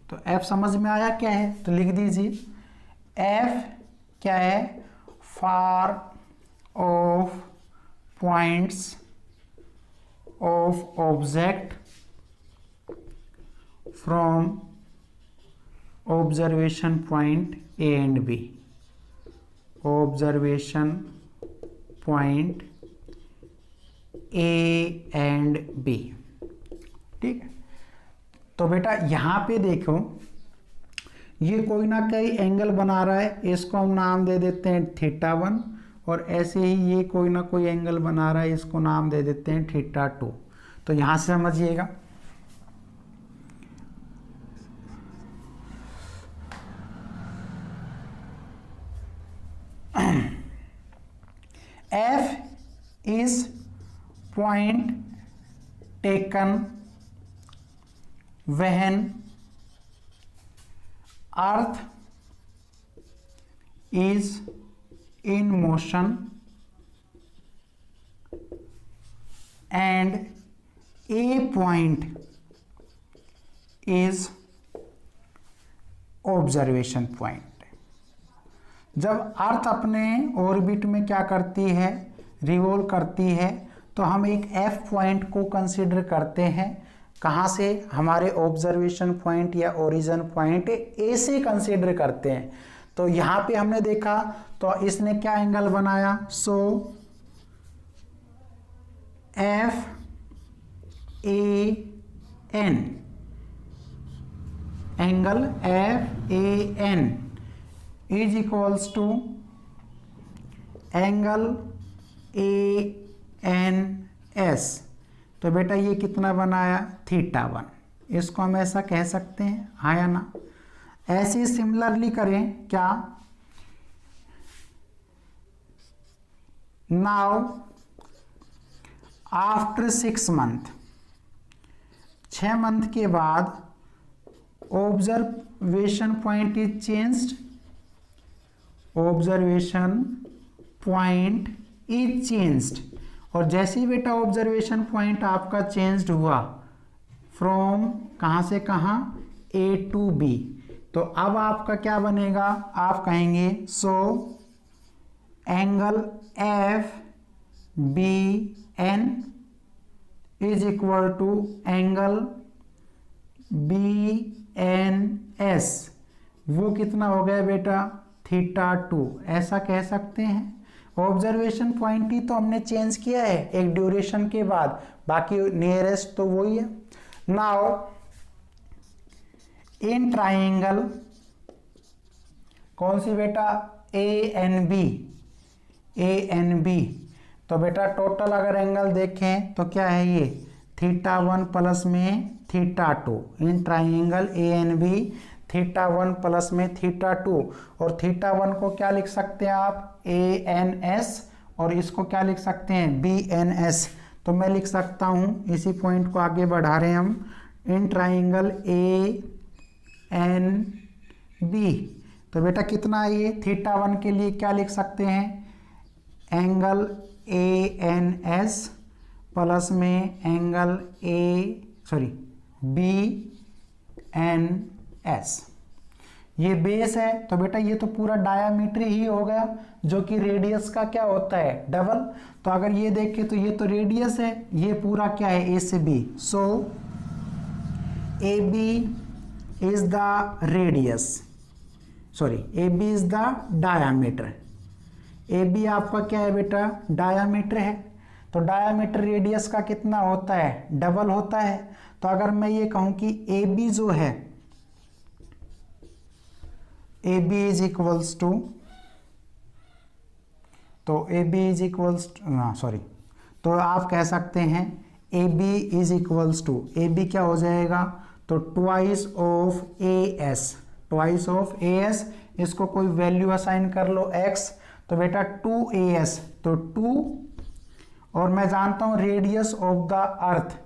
तो एफ समझ में आया क्या है, तो लिख दीजिए एफ क्या है, far off points of object from observation point A and B, observation point A and B, ठीक है। तो बेटा यहाँ पे देखो, ये कोई ना कोई एंगल बना रहा है, इसको हम नाम दे देते हैं थीटा 1, और ऐसे ही ये कोई ना कोई एंगल बना रहा है, इसको नाम दे देते हैं थीटा 2। तो यहाँ से समझिएगा, F is point taken when earth is in motion and a point is observation point। जब अर्थ अपने ऑर्बिट में क्या करती है, रिवॉल्व करती है, तो हम एक एफ पॉइंट को कंसीडर करते हैं। कहाँ से, हमारे ऑब्जर्वेशन पॉइंट या ओरिजिन पॉइंट ए से कंसीडर करते हैं। तो यहाँ पे हमने देखा तो इसने क्या एंगल बनाया, so F A N, angle F A N is equals to angle A N S. तो बेटा ये कितना बनाया, थीटा 1। इसको हम ऐसा कह सकते हैं, हाँ या ना। ऐसे सिमिलरली करें क्या, नाउ आफ्टर 6 मंथ, 6 मंथ के बाद observation point is changed, observation point is changed. और जैसे ही बेटा ऑब्जर्वेशन पॉइंट आपका चेंज्ड हुआ फ्रॉम कहाँ से कहाँ, ए टू बी, तो अब आपका क्या बनेगा, आप कहेंगे so angle F B N is equal to angle B N S. वो कितना हो गया बेटा, थीटा 2, ऐसा कह सकते हैं। ऑब्जर्वेशन पॉइंट ही तो हमने चेंज किया है एक ड्यूरेशन के बाद, बाकी नियरेस्ट तो वही है। नाउ इन ट्राइंगल, कौन सी बेटा, ए एन बी, ए एन बी। तो बेटा टोटल अगर एंगल देखें तो क्या है ये, थीटा 1 प्लस में theta 2, in triangle A N B theta 1 plus में थीटा 2। और थीटा 1 को क्या लिख सकते हैं आप, ए एन एस, और इसको क्या लिख सकते हैं, बी एन एस। तो मैं लिख सकता हूँ, इसी पॉइंट को आगे बढ़ा रहे हैं हम, in triangle A N B. तो बेटा कितना है ये, थीटा 1 के लिए क्या लिख सकते हैं, angle A N S plus में एंगल बी एन एस। ये बेस है, तो बेटा ये तो पूरा डायामीटर ही हो गया, जो कि रेडियस का क्या होता है, डबल। तो अगर ये देखें तो ये तो रेडियस है, ये पूरा क्या है, ए से B. So A B is the radius, sorry A B is the diameter, A B आपका क्या है बेटा, डायामीटर है। तो डायामीटर रेडियस का कितना होता है, डबल होता है। तो अगर मैं ये कहूं कि ए बी जो है, A B is equals to, तो A B is equals, sorry, तो आप कह सकते हैं A B is equals to, A B क्या हो जाएगा, तो twice of A S, twice of A S, इसको कोई वैल्यू असाइन कर लो एक्स, तो बेटा 2as, तो 2, और मैं जानता हूं radius of the earth,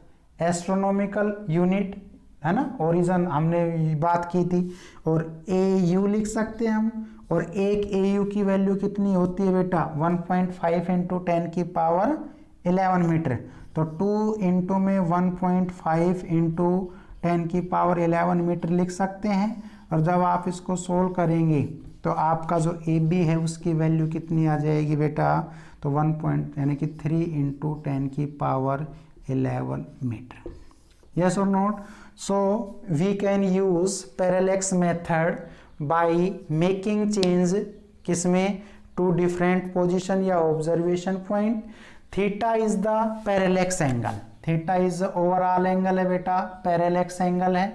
astronomical unit है ना, ओरिजन हमने बात की थी, और AU लिख सकते हैं हम, और एक AU की वैल्यू कितनी होती है बेटा, 1.5 इंटू 10 की पावर 11 मीटर। तो 2 इंटू में 1.5 इंटू 10 की पावर 11 मीटर लिख सकते हैं। और जब आप इसको सोल्व करेंगे तो आपका जो ए बी है उसकी वैल्यू कितनी आ जाएगी बेटा, तो 1 यानी कि 3 इंटू 10 की पावर 11 मीटर। यस और not? So we can use parallax method by making change किसमें, टू डिफरेंट पोजीशन या observation point. Theta is the parallax angle, theta is overall angle है बेटा, पैरेलैक्स एंगल है।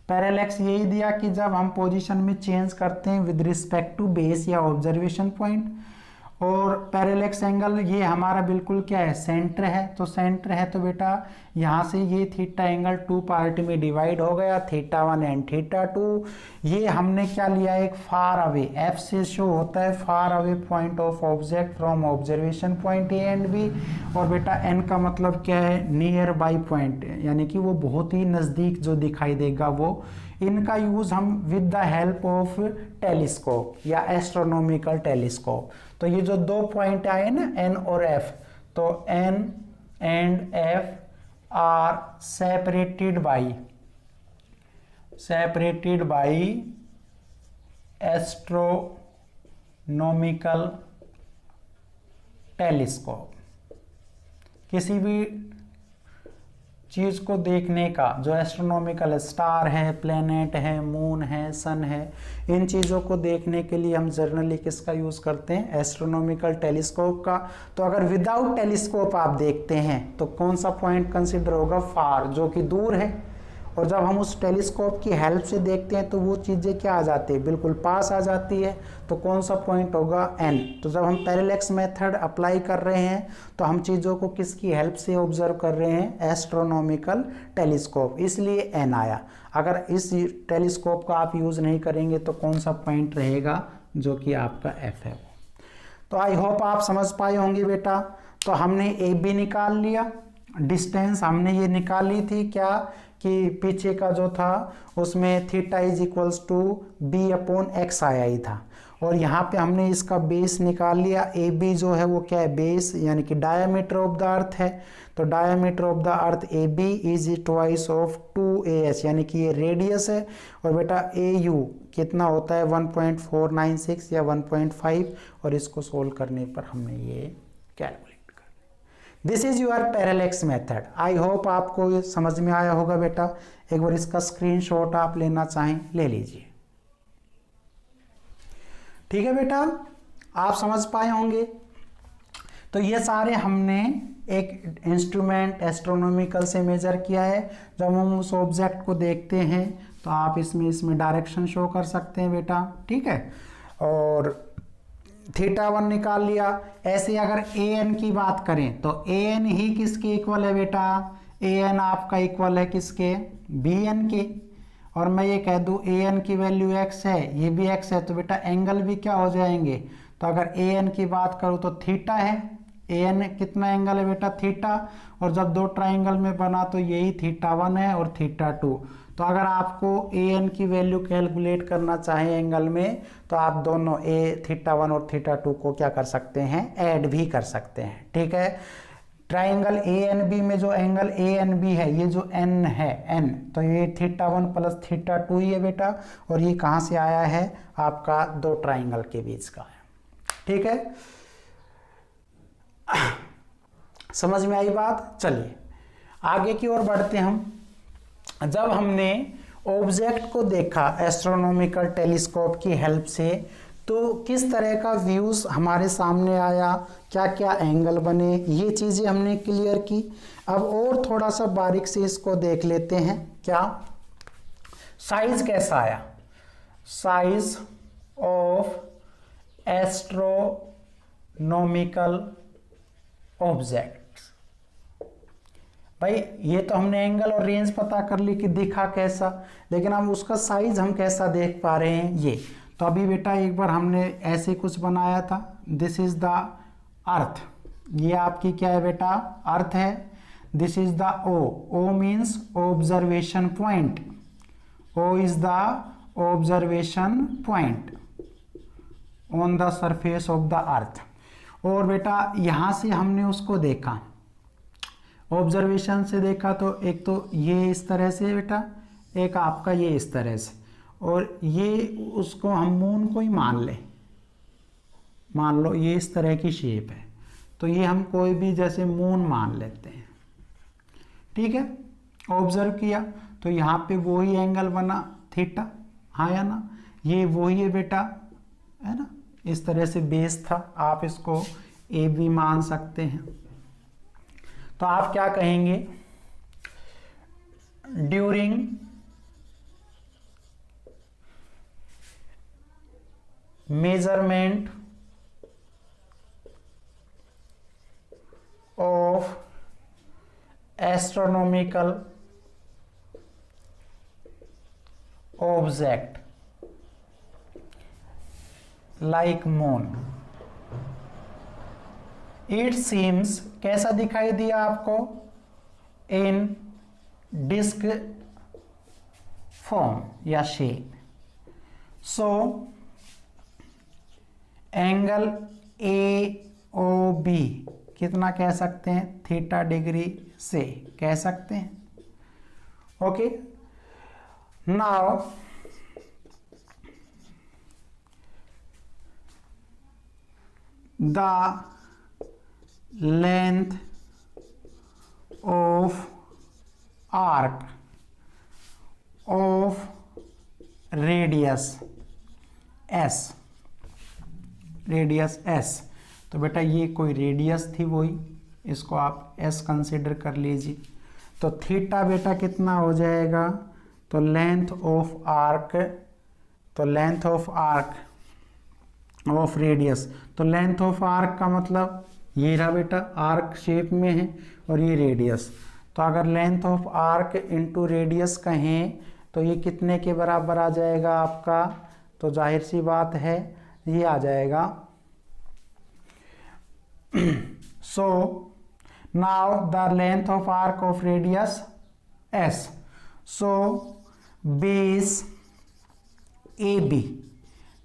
पैरेलैक्स यही दिया कि जब हम पोजीशन में चेंज करते हैं विद रिस्पेक्ट टू बेस या ऑब्जर्वेशन पॉइंट, और पैरेलैक्स एंगल ये हमारा बिल्कुल क्या है, सेंटर है। तो सेंटर है तो बेटा यहाँ से ये थीटा एंगल 2 पार्ट में डिवाइड हो गया, थीटा 1 एंड थीटा 2। ये हमने क्या लिया, एक फार अवे, एफ से शो होता है far away point of object from observation point A and B. और बेटा एन का मतलब क्या है, नियर बाई पॉइंट, यानी कि वो बहुत ही नज़दीक जो दिखाई देगा वो। इनका यूज हम with the help of telescope या एस्ट्रोनॉमिकल टेलीस्कोप। तो ये जो 2 पॉइंट आए ना एन और एफ, तो N and F are separated by astronomical telescope. किसी भी चीज को देखने का जो एस्ट्रोनॉमिकल, स्टार है, प्लेनेट है, मून है, सन है, इन चीज़ों को देखने के लिए हम जनरली किसका यूज़ करते हैं, एस्ट्रोनॉमिकल टेलीस्कोप का। तो अगर विदाउट टेलीस्कोप आप देखते हैं तो कौन सा पॉइंट कंसिडर होगा, फार, जो कि दूर है। और जब हम उस टेलीस्कोप की हेल्प से देखते हैं तो वो चीज़ें क्या आ जाती है, बिल्कुल पास आ जाती है। तो कौन सा पॉइंट होगा, एन। तो जब हम पैरेलैक्स मेथड अप्लाई कर रहे हैं तो हम चीज़ों को किसकी हेल्प से ऑब्जर्व कर रहे हैं, एस्ट्रोनॉमिकल टेलीस्कोप, इसलिए एन आया। अगर इस टेलीस्कोप का आप यूज़ नहीं करेंगे तो कौन सा पॉइंट रहेगा, जो कि आपका एफ है। तो आई होप आप समझ पाए होंगे बेटा। तो हमने ए बी निकाल लिया, डिस्टेंस हमने ये निकाल ली थी क्या, कि पीछे का जो था उसमें theta is equals to B upon X आया ही था। और यहाँ पे हमने इसका बेस निकाल लिया, ए बी जो है वो क्या है, बेस, यानी कि डायमीटर ऑफ द अर्थ है। तो diameter of the earth A B is twice of 2as, यानी कि ये रेडियस है। और बेटा ए यू कितना होता है, 1.496 या 1.5, और इसको सोल्व करने पर हमने ये calculate. This is your parallax method. I hope आपको ये समझ में आया होगा बेटा। एक बार इसका स्क्रीनशॉट आप लेना चाहें ले लीजिए। ठीक है बेटा, आप समझ पाए होंगे। तो ये सारे हमने एक इंस्ट्रूमेंट एस्ट्रोनॉमिकल से मेजर किया है। जब हम उस ऑब्जेक्ट को देखते हैं तो आप इसमें डायरेक्शन शो कर सकते हैं बेटा, ठीक है। और थीटा 1 निकाल लिया। ऐसे अगर ए एन की बात करें तो ए एन ही किसके इक्वल है बेटा, ए एन आपका इक्वल है किसके, बी एन के। और मैं ये कह दूं ए एन की वैल्यू एक्स है, ये भी एक्स है, तो बेटा एंगल भी क्या हो जाएंगे। तो अगर ए एन की बात करूं तो थीटा है, ए एन कितना एंगल है बेटा, थीटा। और जब दो ट्राइंगल में बना तो यही थीटा 1 है और थीटा 2। तो अगर आपको ए एन की वैल्यू कैलकुलेट करना चाहें एंगल में, तो आप दोनों थीटा 1 और थीटा 2 को क्या कर सकते हैं, ऐड भी कर सकते हैं, ठीक है। ट्राइंगल ए एन बी में जो एंगल ए एन बी है, ये जो एन है, एन, तो ये थीटा 1 प्लस थीटा 2 ही है बेटा। और ये कहाँ से आया है, आपका दो ट्राइंगल के बीच का है, ठीक है। समझ में आई बात। चलिए आगे की ओर बढ़ते हम। जब हमने ऑब्जेक्ट को देखा एस्ट्रोनॉमिकल टेलीस्कोप की हेल्प से, तो किस तरह का व्यूज़ हमारे सामने आया, क्या क्या एंगल बने, ये चीज़ें हमने क्लियर की। अब और थोड़ा सा बारीक से इसको देख लेते हैं। क्या साइज कैसा आया, साइज ऑफ एस्ट्रोनॉमिकल ऑब्जेक्ट। भाई ये तो हमने एंगल और रेंज पता कर ली कि दिखा कैसा, लेकिन अब उसका साइज हम कैसा देख पा रहे हैं ये। तो अभी बेटा एक बार हमने ऐसे कुछ बनाया था, दिस इज द अर्थ, ये आपकी क्या है बेटा, अर्थ है। This is the O, O means observation point, O is the observation point on the surface of the earth. और बेटा यहां से हमने उसको देखा, ऑब्जर्वेशन से देखा, तो एक तो ये इस तरह से बेटा, एक आपका ये इस तरह से, और ये उसको हम मून को ही मान ले, मान लो ये इस तरह की शेप है, तो ये हम कोई भी जैसे मून मान लेते हैं, ठीक है। ऑब्जर्व किया तो यहाँ पे वही एंगल बना थीटा, हाँ या ना, ये वही है बेटा, है ना, इस तरह से बेस था, आप इसको ए बी मान सकते हैं। तो आप क्या कहेंगे, during measurement of astronomical object like moon, it seems, कैसा दिखाई दिया आपको, इन डिस्क फॉर्म या shape. So angle A O B कितना कह सकते हैं, थीटा डिग्री से कह सकते हैं, okay. Now the length of arc of radius s, radius s, तो बेटा ये कोई रेडियस थी वही, इसको आप s कंसिडर कर लीजिए। तो थीटा बेटा कितना हो जाएगा, तो लेंथ ऑफ आर्क, तो length of arc of radius, तो लेंथ ऑफ आर्क का मतलब ये रहा बेटा, आर्क शेप में है और ये रेडियस, तो अगर length of arc into radius कहें तो ये कितने के बराबर आ जाएगा आपका, तो जाहिर सी बात है ये आ जाएगा। So now the length of arc of radius S, so base A B,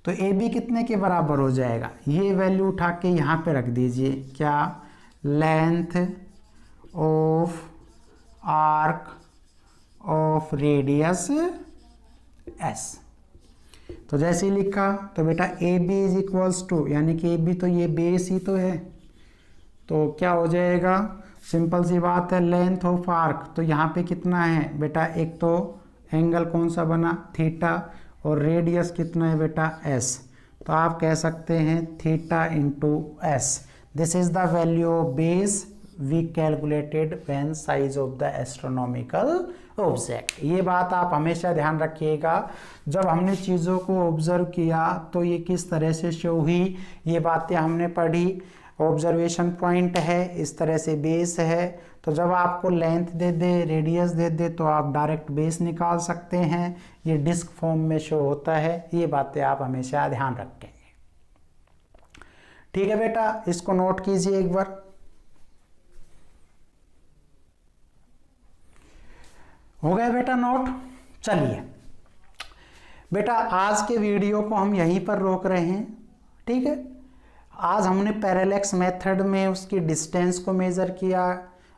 तो ए बी कितने के बराबर हो जाएगा, ये वैल्यू उठा के यहाँ पे रख दीजिए, क्या, length of arc of radius S. तो जैसे ही लिखा तो बेटा A B is equals to, यानी कि ए बी तो ये बेस ही तो है, तो क्या हो जाएगा, सिंपल सी बात है, लेंथ ऑफ आर्क, तो यहाँ पे कितना है बेटा, एक तो एंगल कौन सा बना, थीटा, और रेडियस कितना है बेटा, एस, तो आप कह सकते हैं theta into S. This is the value of base we calculated when size of the astronomical object. ये बात आप हमेशा ध्यान रखिएगा, जब हमने चीज़ों को ऑब्जर्व किया तो ये किस तरह से शो हुई, ये बातें हमने पढ़ी। ऑब्जर्वेशन पॉइंट है, इस तरह से बेस है, तो जब आपको लेंथ दे दे, रेडियस दे दे, तो आप डायरेक्ट बेस निकाल सकते हैं, ये डिस्क फॉर्म में शो होता है। ये बातें आप हमेशा ध्यान रखेंगे, ठीक है बेटा, इसको नोट कीजिए एक बार। हो गया बेटा नोट। चलिए बेटा आज के वीडियो को हम यहीं पर रोक रहे हैं, ठीक है। आज हमने पैरेलैक्स मेथड में उसकी डिस्टेंस को मेज़र किया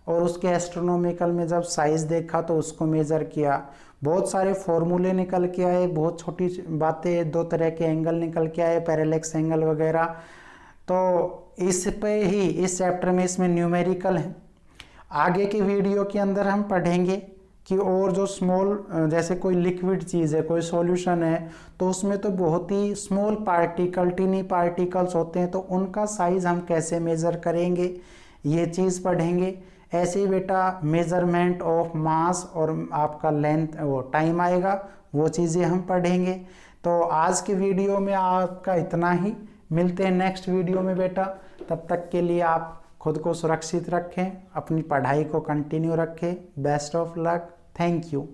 और उसके एस्ट्रोनॉमिकल में जब साइज देखा तो उसको मेज़र किया, बहुत सारे फॉर्मूले निकल के आए, बहुत छोटी बातें, दो तरह के एंगल निकल के आए, पैरेलैक्स एंगल वगैरह। तो इस पे ही इस चैप्टर में इसमें न्यूमेरिकल है, आगे के वीडियो के अंदर हम पढ़ेंगे कि और जो स्मॉल जैसे कोई लिक्विड चीज़ है, कोई सॉल्यूशन है, तो उसमें तो बहुत ही स्मॉल पार्टिकल, टिनी पार्टिकल्स होते हैं, तो उनका साइज़ हम कैसे मेज़र करेंगे ये चीज़ पढ़ेंगे। ऐसे ही बेटा मेज़रमेंट ऑफ मास और आपका लेंथ वो टाइम आएगा, वो चीज़ें हम पढ़ेंगे। तो आज की वीडियो में आपका इतना ही, मिलते हैं नेक्स्ट वीडियो में बेटा। तब तक के लिए आप खुद को सुरक्षित रखें, अपनी पढ़ाई को कंटिन्यू रखें। Best of luck, thank you.